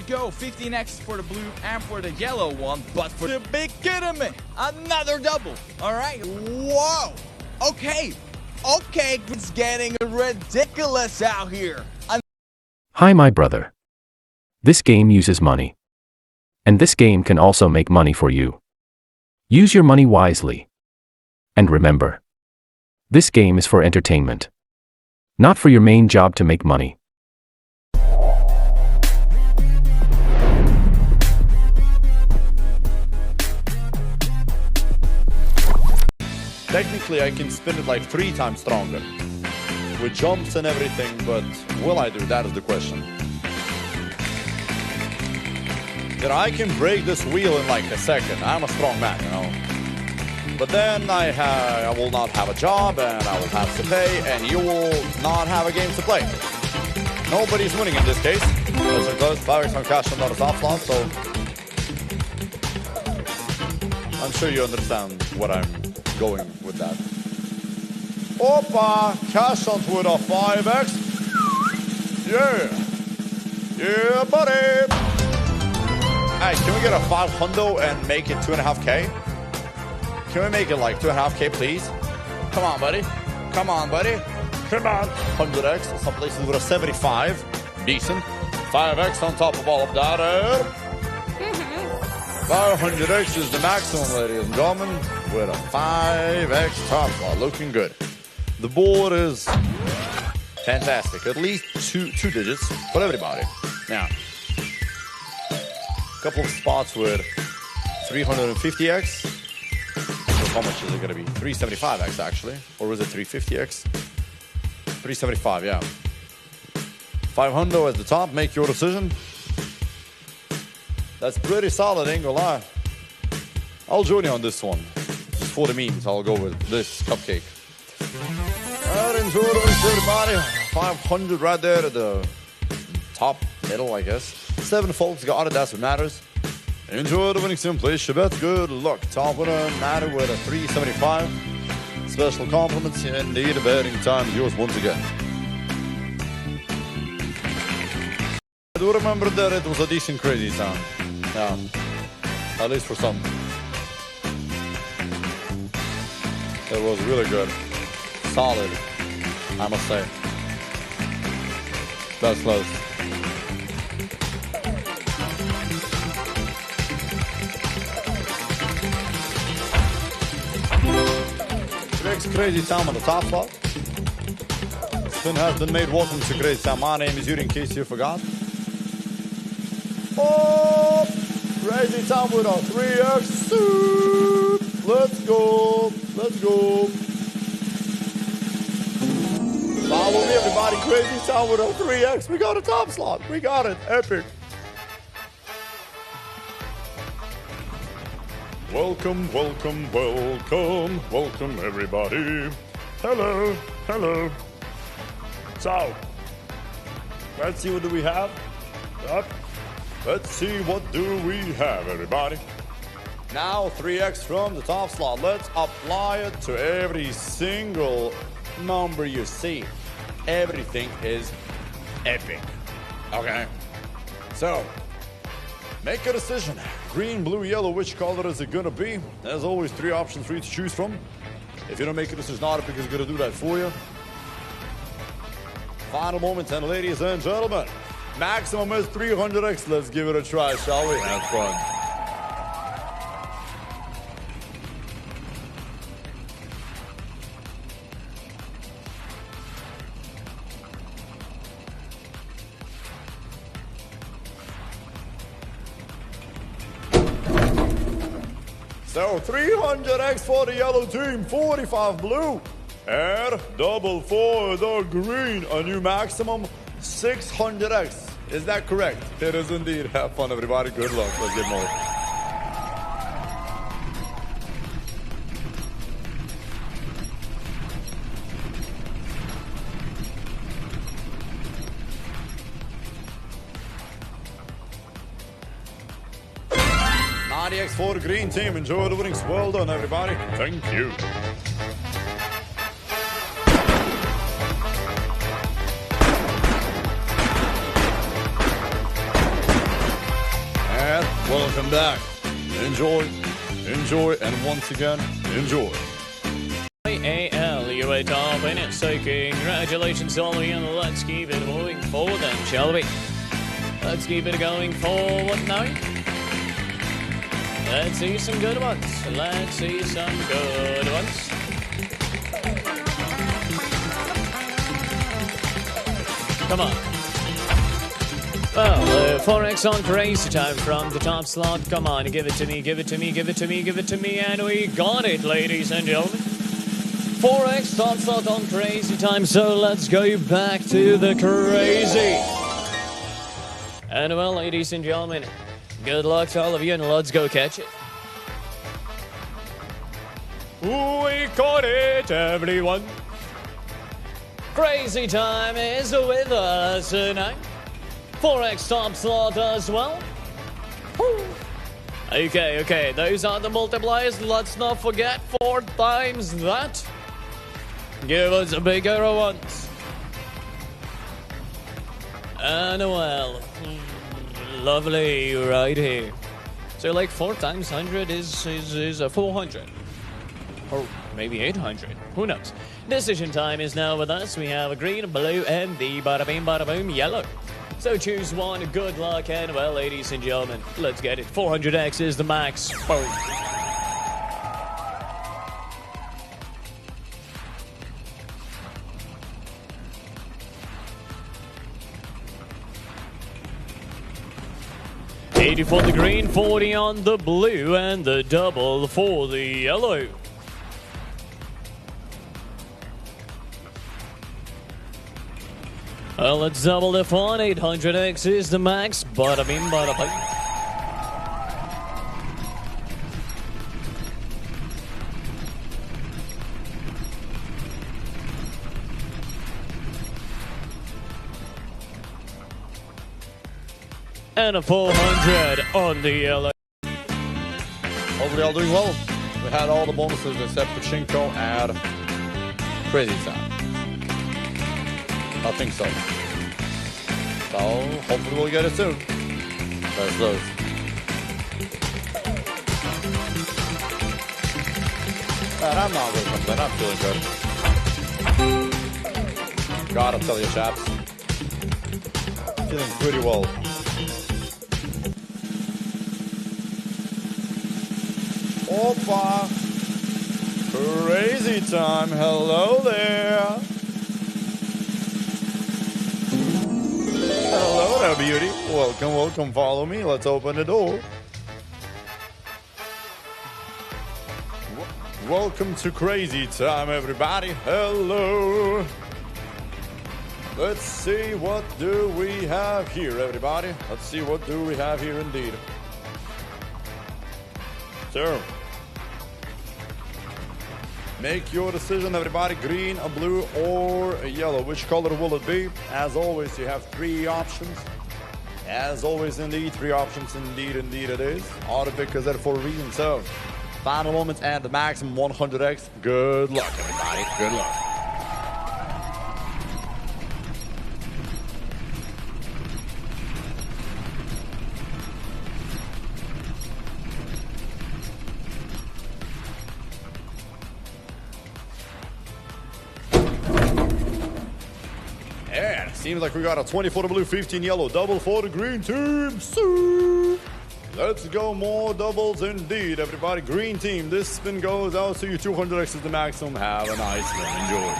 go. 15X for the blue and for the yellow one. But for the big kidding me, another double. All right. Whoa. Okay. Okay. It's getting ridiculous out here. Hi, my brother. This game uses money. And this game can also make money for you. Use your money wisely. And remember, this game is for entertainment, not for your main job to make money. Technically, I can spin it like 3 times stronger, with jumps and everything, but will I do? That is the question. That I can break this wheel in like a second. I'm a strong man, you know. But then I will not have a job, and I will have to pay, and you will not have a game to play. Nobody's winning in this case. Those are close. 5x on cash on the top slot, so I'm sure you understand what I'm going with that. Opa! Cash on with a 5x. Yeah! Yeah, buddy! Hey, can we get a 500 and make it 2.5K? Can we make it like 2.5K, please? Come on, buddy. Come on, buddy. Come on. 100x. Some places with a 75. Decent. 5x on top of all of that. 500x is the maximum, ladies and gentlemen, with a 5x top slot. Looking good. The board is fantastic. At least two digits for everybody. Now, a couple of spots with 350x. So how much is it going to be? 375x actually. Or was it 350x? 375, yeah. 500 at the top. Make your decision. That's pretty solid, ain't gonna lie. I'll join you on this one. Just for the memes, I'll go with this cupcake. Alright, enjoy the week, everybody. 500 right there at the top middle, I guess. 7 folks got it, that's what matters. Enjoy the winning sim, place your bet. Good luck. Top winner, Matter with a 375. Special compliments, indeed, the betting time is yours once again. I do remember that it was a decent crazy sound. Yeah, at least for some. It was really good. Solid, I must say. That's close. Next crazy sound on the top slot. Spin has been made. Welcome to Crazy Sound. My name is Yuri, in case you forgot. Oh, crazy time with a 3x soup. Let's go. Let's go. Follow me, everybody. Crazy time with a 3x. We got a top slot. We got it. Epic. Welcome, welcome, welcome. Welcome, everybody. Hello. Hello. So, let's see what do we have. Up. Let's see what do we have, everybody. Now 3x from the top slot. Let's apply it to every single number you see. Everything is epic. Okay. So, make a decision. Green, blue, yellow, which color is it gonna be? There's always 3 options for you to choose from. If you don't make a decision, not Epic is gonna do that for you. Final moments, and ladies and gentlemen, maximum is 300x. Let's give it a try, shall we? Have fun. So 300x for the yellow team, 45 blue, and double for the green. A new maximum 600x. Is that correct? It is indeed. Have fun, everybody. Good luck. Let's get more. For the green team. Enjoy the winnings. Well done, everybody. Thank you. welcome back. Enjoy, and once again, enjoy. AL, you are top in it, so congratulations all of you, and let's keep it moving forward then, shall we? Let's keep it going forward now. Let's see some good ones. Let's see some good ones. Come on. Well, 4X on crazy time from the top slot. Come on, give it to me, give it to me, give it to me, give it to me, and we got it, ladies and gentlemen. 4X top slot on crazy time, so let's go back to the crazy. And well, ladies and gentlemen, good luck to all of you, and let's go catch it. We caught it, everyone. Crazy time is with us tonight. 4X top slot as well. Woo. Okay, those are the multipliers. Let's not forget 4 times that. Give us a bigger ones. And well, lovely right here. So like 4 times 100 is a 400. Or maybe 800. Who knows? Decision time is now with us. We have a green, a blue, and the bada bing, bada boom, yellow. So choose one. Good luck, and well, ladies and gentlemen, let's get it. 400X is the max. Boom. $80 for the green, 40 on the blue, and the double for the yellow. Well, let's double the fun. 800X is the max. Bada bing, bada bing. And a 400 on the yellow. Hopefully y'all doing well. We had all the bonuses except Pachinko and Crazy Time. I think so. So, hopefully we'll get it soon. Let's lose. Man, I'm not losing something. I'm feeling good. Gotta tell you, chaps. Feeling pretty well. Opa! Crazy time. Hello there. Hello there, beauty. Welcome, follow me. Let's open the door. Welcome to Crazy Time, everybody. Hello. Let's see what do we have here, everybody. Let's see what do we have here indeed. So, make your decision, everybody. Green, a blue, or a yellow. Which color will it be? As always, you have 3 options. As always, indeed, 3 options. Indeed it is. Auto pick is there for a reason. So, final moments and the maximum 100X. Good luck, everybody. Good luck. And seems like we got a 20 for the blue, 15 yellow, double for the green team. So, let's go, more doubles indeed, everybody. Green team, this spin goes out to you. 200X is the maximum. Have a nice one. Enjoy.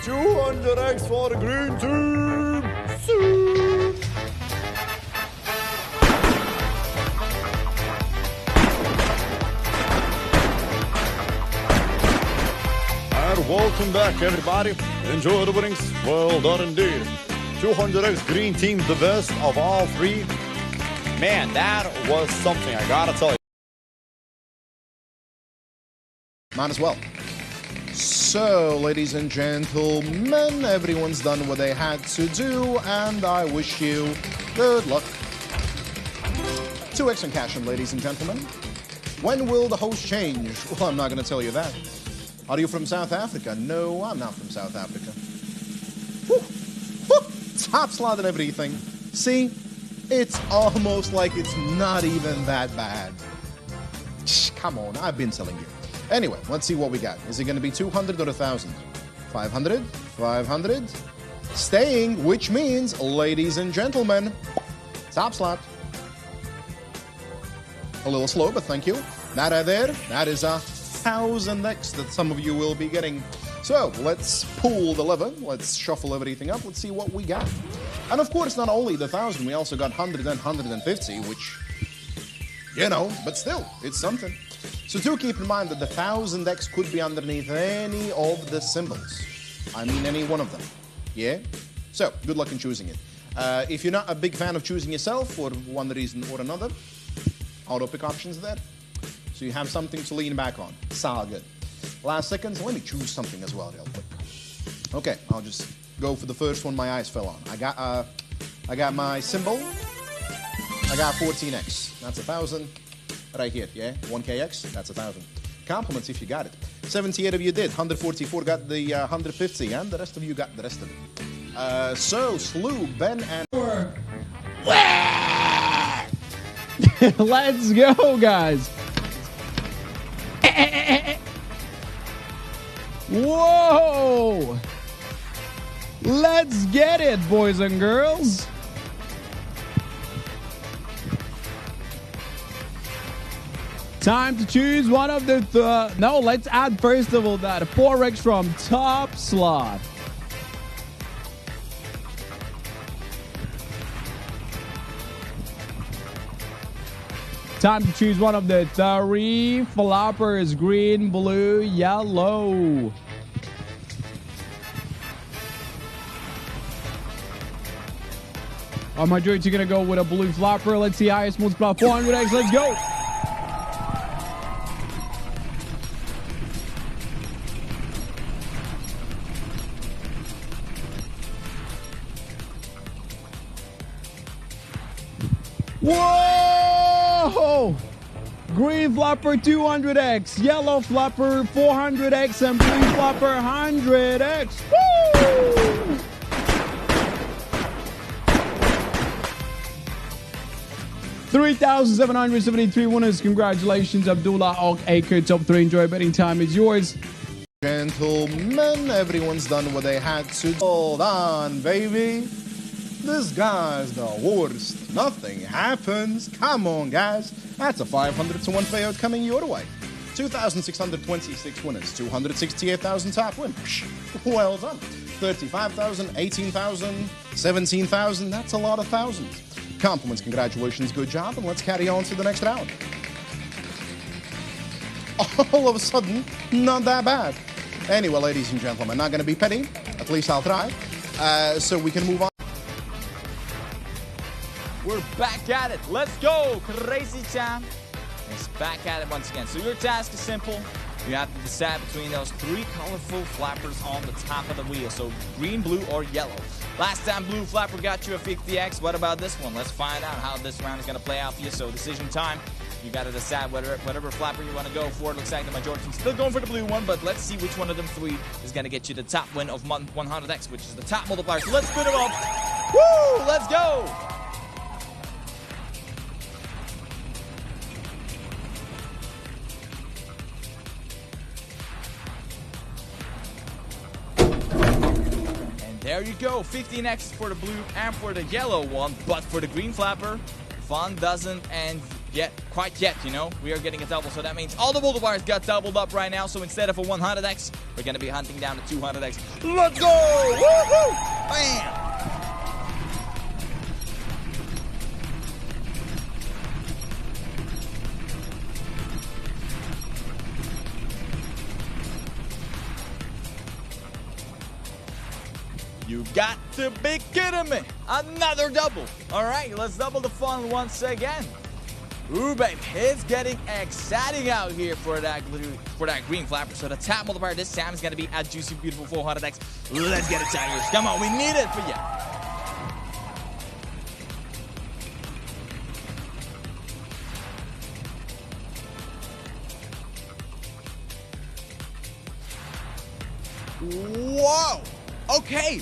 $200X for the green team. See. And welcome back, everybody. Enjoy the winnings. Well done indeed. 200X green team, the best of all 3. Man, that was something, I gotta tell you. Might as well. So, ladies and gentlemen, everyone's done what they had to do, and I wish you good luck. 2x and cash in, ladies and gentlemen. When will the host change? Well, I'm not going to tell you that. Are you from South Africa? No, I'm not from South Africa. Woo! Woo! Top slot and everything. See? It's almost like it's not even that bad. Come on, I've been telling you. Anyway, let's see what we got. Is it going to be 200 or 1,000? 500? 500? Staying, which means, ladies and gentlemen, top slot. A little slow, but thank you. That right there, that is a 1,000x that some of you will be getting. So, let's pull the lever. Let's shuffle everything up. Let's see what we got. And of course, not only the 1,000, we also got 100 and 150, which, you know, but still, it's something. So do keep in mind that the 1,000x could be underneath any of the symbols. I mean, any one of them. Yeah? So, good luck in choosing it. If you're not a big fan of choosing yourself for one reason or another, auto pick options there. So you have something to lean back on. It's all good. Last seconds, let me choose something as well real quick. Okay, I'll just go for the first one my eyes fell on. I got my symbol. I got 14x. That's 1,000. Right here, yeah? 1kx, that's 1,000. Compliments if you got it. 78 of you did. 144 got the 150, and the rest of you got the rest of it. So, Slew, Ben, and... Let's go, guys. Whoa! Let's get it, boys and girls. Time to choose one of the... no, let's add first of all that 4x from Top Slot. Time to choose one of the 3 floppers: green, blue, yellow. Our majority gonna go with a blue flopper. Let's see highest multiplier 400x. Let's go. Whoa! Green flopper 200x, yellow flopper 400x, and blue flopper 100x. Woo! $3,773 winners. Congratulations, Abdullah Og Aker. Top 3 enjoy betting time is yours. Gentlemen, everyone's done what they had to. Hold on, baby. This guy's the worst. Nothing happens. Come on, guys. That's a 500 to 1 payout coming your way. 2,626 winners. 268,000 top win. Well done. 35,000, 18,000, 17,000. That's a lot of thousands. Compliments, congratulations, good job, and let's carry on to the next round. All of a sudden, not that bad. Anyway, ladies and gentlemen, not going to be petty. At least I'll try. So we can move on. We're back at it. Let's go. Crazy Champ is back at it once again. So your task is simple. You have to decide between those 3 colorful flappers on the top of the wheel. So green, blue, or yellow. Last time blue flapper got you a 50x. What about this one? Let's find out how this round is going to play out for you. So decision time. You got to decide whatever flapper you want to go for. It looks like the majority is still going for the blue one, but let's see which one of them 3 is going to get you the top win of 100x, which is the top multiplier. So let's spin them up. Woo! Let's go! There you go, 15x for the blue and for the yellow one, but for the green flapper, fun doesn't end quite yet, you know. We are getting a double, so that means all the multipliers got doubled up right now, so instead of a 100x, we're going to be hunting down to 200x. Let's go! Woohoo! Bam! You got to be kidding me. Another double. All right, let's double the fun once again. Ooh, babe, it's getting exciting out here for that green flapper. So the top multiplier this time is going to be a juicy, beautiful 400x. Let's get it, Tigers. Come on, we need it for you. Whoa! Okay,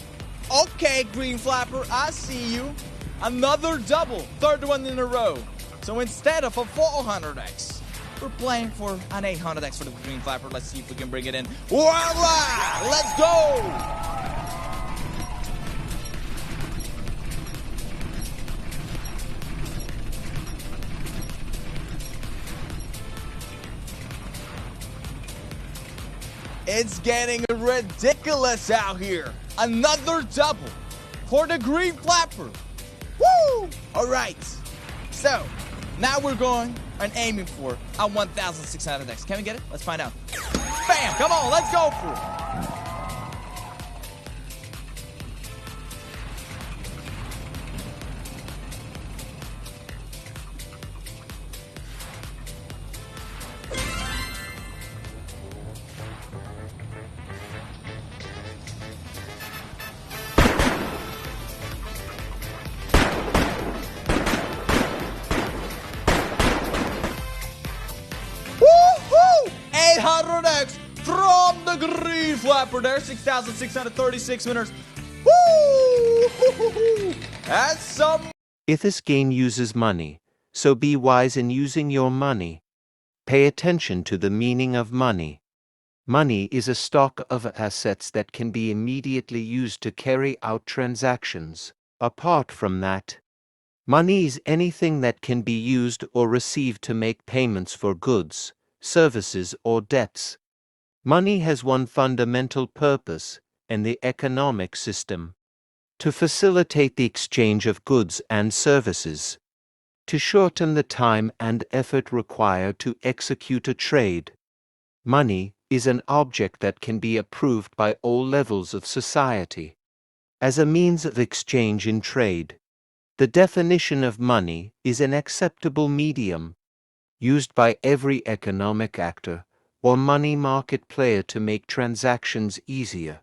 okay, Green Flapper, I see you. Another double, third one in a row. So instead of a 400x, we're playing for an 800x for the Green Flapper. Let's see if we can bring it in. Voila! Let's go! It's getting ridiculous out here. Another double for the Green Flapper. Woo! All right. So now we're going and aiming for a 1,600x. Can we get it? Let's find out. Bam! Come on, let's go for it. Woohoo! 800x from the Green Flapper there. 6,636 winners. Woo! That's some. If this game uses money, so be wise in using your money. Pay attention to the meaning of money. Money is a stock of assets that can be immediately used to carry out transactions. Apart from that, money is anything that can be used or received to make payments for goods, services, or debts. Money has one fundamental purpose in the economic system: to facilitate the exchange of goods and services, to shorten the time and effort required to execute a trade. Money is an object that can be approved by all levels of society as a means of exchange in trade. The definition of money is an acceptable medium used by every economic actor or money market player to make transactions easier.